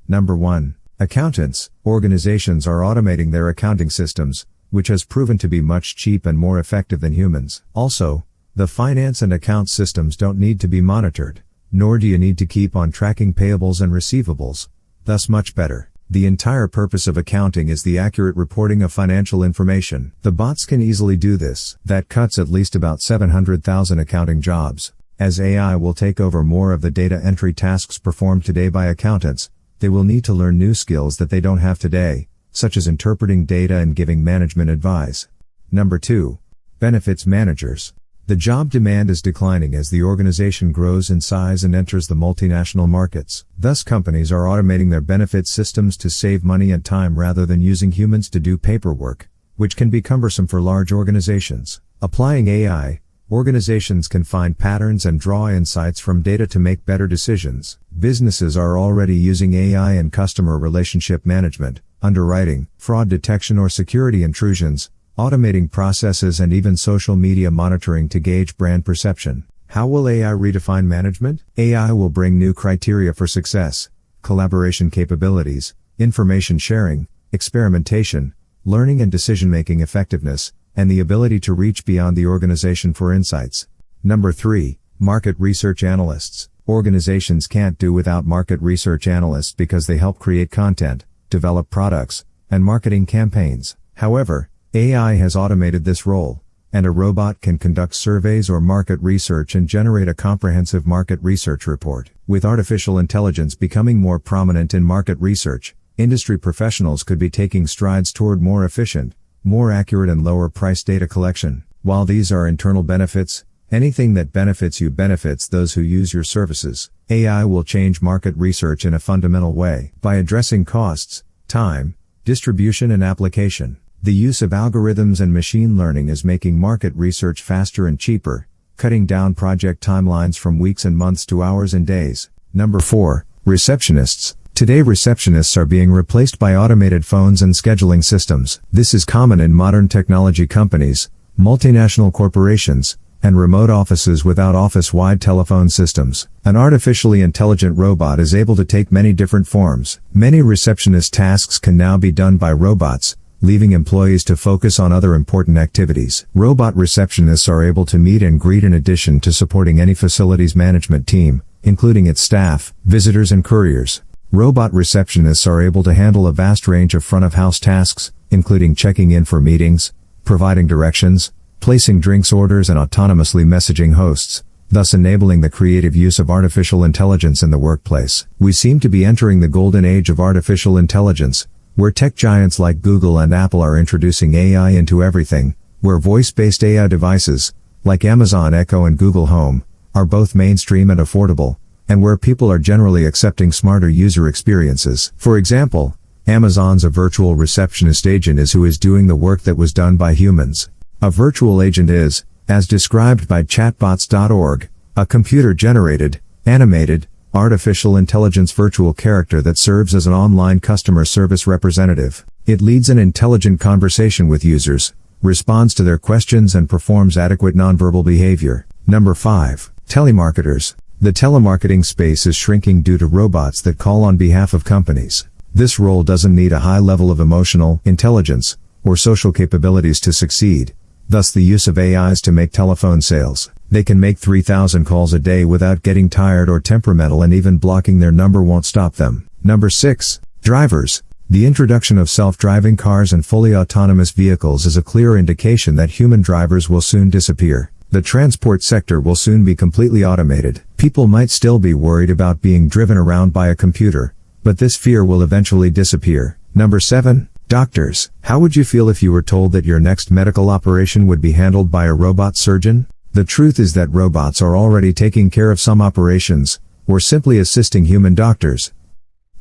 Number 1. Accountants. Organizations are automating their accounting systems, which has proven to be much cheap and more effective than humans. Also, the finance and accounts systems don't need to be monitored, nor do you need to keep on tracking payables and receivables, thus much better. The entire purpose of accounting is the accurate reporting of financial information. The bots can easily do this. That cuts at least about 700,000 accounting jobs. As AI will take over more of the data entry tasks performed today by accountants, they will need to learn new skills that they don't have today, such as interpreting data and giving management advice. Number 2. Benefits managers. The job demand is declining as the organization grows in size and enters the multinational markets. Thus companies are automating their benefits systems to save money and time rather than using humans to do paperwork, which can be cumbersome for large organizations. Applying AI, organizations can find patterns and draw insights from data to make better decisions. Businesses are already using AI in customer relationship management, underwriting, fraud detection or security intrusions, automating processes and even social media monitoring to gauge brand perception. How will AI redefine management? AI will bring new criteria for success, collaboration capabilities, information sharing, experimentation, learning and decision-making effectiveness, and the ability to reach beyond the organization for insights. Number 3. Market research analysts. Organizations can't do without market research analysts because they help create content, develop products, and marketing campaigns. However, AI has automated this role, and a robot can conduct surveys or market research and generate a comprehensive market research report. With artificial intelligence becoming more prominent in market research, industry professionals could be taking strides toward more efficient, more accurate and lower price data collection. While these are internal benefits, anything that benefits you benefits those who use your services. AI will change market research in a fundamental way by addressing costs, time, distribution and application. The use of algorithms and machine learning is making market research faster and cheaper, cutting down project timelines from weeks and months to hours and days. Number 4. Receptionists. Today receptionists are being replaced by automated phones and scheduling systems. This is common in modern technology companies, multinational corporations, and remote offices without office-wide telephone systems. An artificially intelligent robot is able to take many different forms. Many receptionist tasks can now be done by robots, leaving employees to focus on other important activities. Robot receptionists are able to meet and greet in addition to supporting any facilities management team, including its staff, visitors and couriers. Robot receptionists are able to handle a vast range of front-of-house tasks, including checking in for meetings, providing directions, placing drinks orders and autonomously messaging hosts, thus enabling the creative use of artificial intelligence in the workplace. We seem to be entering the golden age of artificial intelligence, where tech giants like Google and Apple are introducing AI into everything, where voice-based AI devices, like Amazon Echo and Google Home, are both mainstream and affordable, and where people are generally accepting smarter user experiences. For example, Amazon's A Virtual Receptionist Agent is who is doing the work that was done by humans. A virtual agent is, as described by chatbots.org, a computer-generated, animated, artificial intelligence virtual character that serves as an online customer service representative. It leads an intelligent conversation with users, responds to their questions and performs adequate nonverbal behavior. Number 5. Telemarketers. The telemarketing space is shrinking due to robots that call on behalf of companies. This role doesn't need a high level of emotional intelligence or social capabilities to succeed, thus the use of AIs to make telephone sales. They can make 3,000 calls a day without getting tired or temperamental, and even blocking their number won't stop them. Number 6. Drivers. The introduction of self-driving cars and fully autonomous vehicles is a clear indication that human drivers will soon disappear. The transport sector will soon be completely automated. People might still be worried about being driven around by a computer, but this fear will eventually disappear. Number 7. Doctors. How would you feel if you were told that your next medical operation would be handled by a robot surgeon? The truth is that robots are already taking care of some operations, or simply assisting human doctors.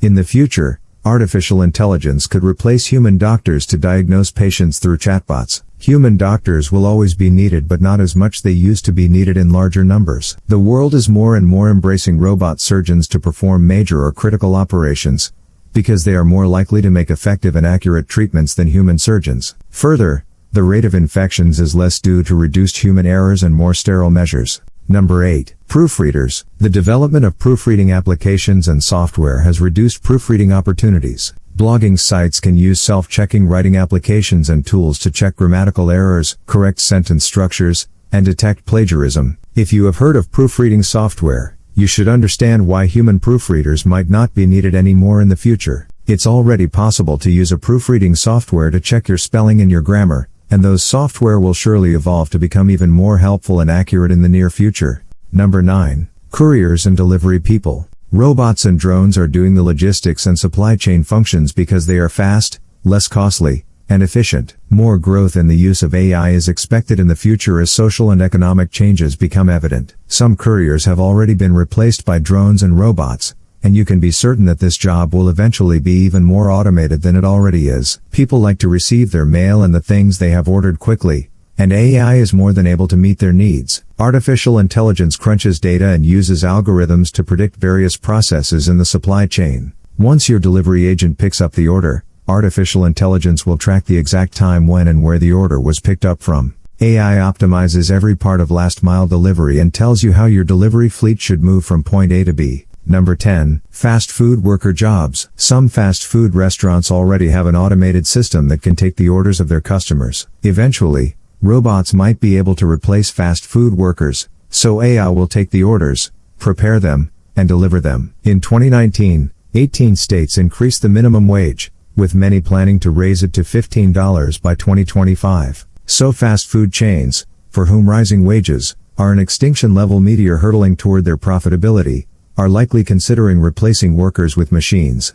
In the future, artificial intelligence could replace human doctors to diagnose patients through chatbots. Human doctors will always be needed, but not as much they used to be needed in larger numbers. The world is more and more embracing robot surgeons to perform major or critical operations, because they are more likely to make effective and accurate treatments than human surgeons. Further, the rate of infections is less due to reduced human errors and more sterile measures. Number 8. Proofreaders. The development of proofreading applications and software has reduced proofreading opportunities. Blogging sites can use self-checking writing applications and tools to check grammatical errors, correct sentence structures, and detect plagiarism. If you have heard of proofreading software, you should understand why human proofreaders might not be needed anymore in the future. It's already possible to use a proofreading software to check your spelling and your grammar, and those software will surely evolve to become even more helpful and accurate in the near future. Number 9. Couriers and delivery people. Robots and drones are doing the logistics and supply chain functions because they are fast, less costly, and efficient. More growth in the use of AI is expected in the future as social and economic changes become evident. Some couriers have already been replaced by drones and robots, and you can be certain that this job will eventually be even more automated than it already is. People like to receive their mail and the things they have ordered quickly, and AI is more than able to meet their needs. Artificial intelligence crunches data and uses algorithms to predict various processes in the supply chain. Once your delivery agent picks up the order, artificial intelligence will track the exact time when and where the order was picked up from. AI optimizes every part of last-mile delivery and tells you how your delivery fleet should move from point A to B. Number 10. Fast food worker jobs. Some fast food restaurants already have an automated system that can take the orders of their customers. Eventually, robots might be able to replace fast food workers, so AI will take the orders, prepare them, and deliver them. In 2019, 18 states increased the minimum wage, with many planning to raise it to $15 by 2025. So fast food chains, for whom rising wages are an extinction-level meteor hurtling toward their profitability, are likely considering replacing workers with machines.